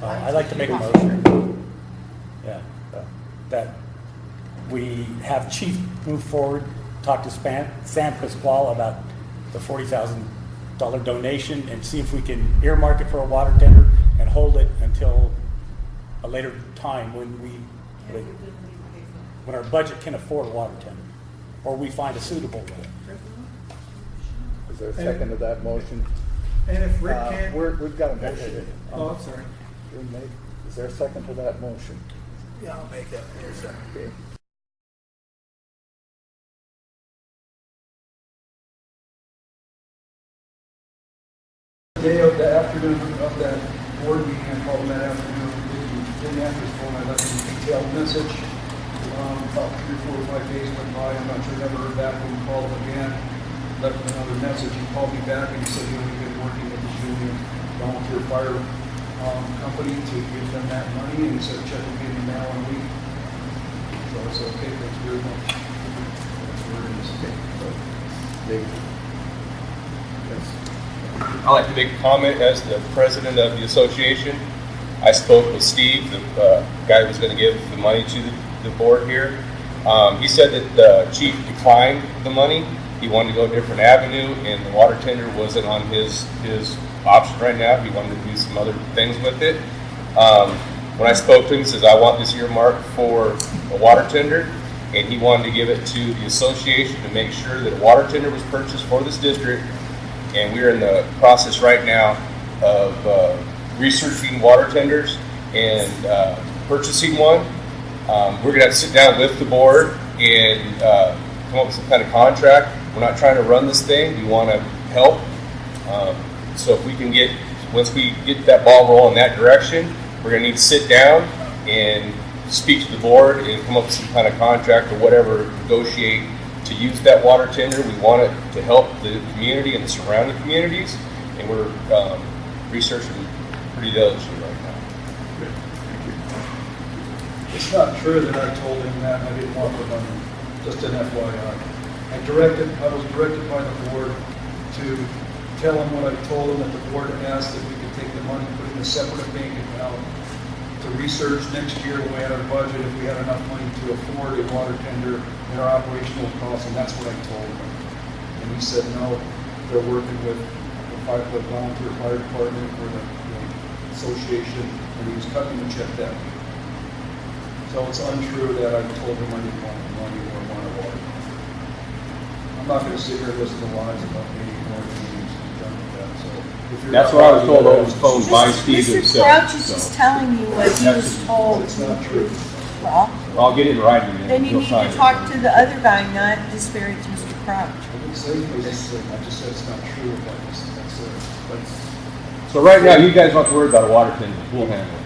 I'd like to make a motion, yeah, that we have Chief move forward, talk to Sam Pasquale about the $40,000 donation and see if we can earmark it for a water tender and hold it until a later time when our budget can afford a water tender, or we find a suitable one. Is there a second to that motion? And if Rick can't. We've got a motion. Oh, I'm sorry. Is there a second to that motion? Yeah, I'll make that. Okay. The afternoon of that board meeting, I called him that afternoon, didn't answer his phone, I left him a detailed message. About 3, 4, 5 days went by, I'm not sure, never heard back from him, called him again, left him another message, he called me back and he said, you know, we've been working with the union volunteer fire company to give them that money, and he said, check will be in the mail in a week. So I said, okay, thanks very much. That's where it is. So, David? Yes. I'd like to make a comment as the president of the association. I spoke with Steve, the guy who was going to give the money to the board here. He said that the chief declined the money. He wanted to go a different avenue, and the water tender wasn't on his option right now. He wanted to do some other things with it. When I spoke to him, he says, I want this earmarked for a water tender, and he wanted to give it to the association to make sure that a water tender was purchased for this district. And we're in the process right now of researching water tenders and purchasing one. We're going to have to sit down with the board and come up with some kind of contract. We're not trying to run this thing. We want to help. So if we can once we get that ball rolling in that direction, we're going to need to sit down and speak to the board and come up with some kind of contract or whatever, negotiate to use that water tender. We want it to help the community and the surrounding communities, and we're researching pretty diligently right now. It's not true that I told him that and I didn't want the money, just an FYI. I was directed by the board to tell him what I told him, that the board asked if we could take the money, put it in a separate bank account to research next year when we had our budget, if we had enough money to afford a water tender and our operational costs, and that's what I told him. And he said, no, they're working with the volunteer fire department or the association, and he was cutting the check that week. So it's untrue that I told him I didn't want the money or want a water. I'm not going to sit here and listen to lies about me or meetings and junk like that. So if you're That's not what I was happy told with over the phone by Steve Mr. himself. Crouch is just telling you what he was told. It's not true. Well, I'll get it in writing. then you need to talk to the other guy, not disparage Mr. Crouch. I didn't say anything. I just said it's not true. That's So right now, you guys don't have to worry about a water tender. We'll handle it.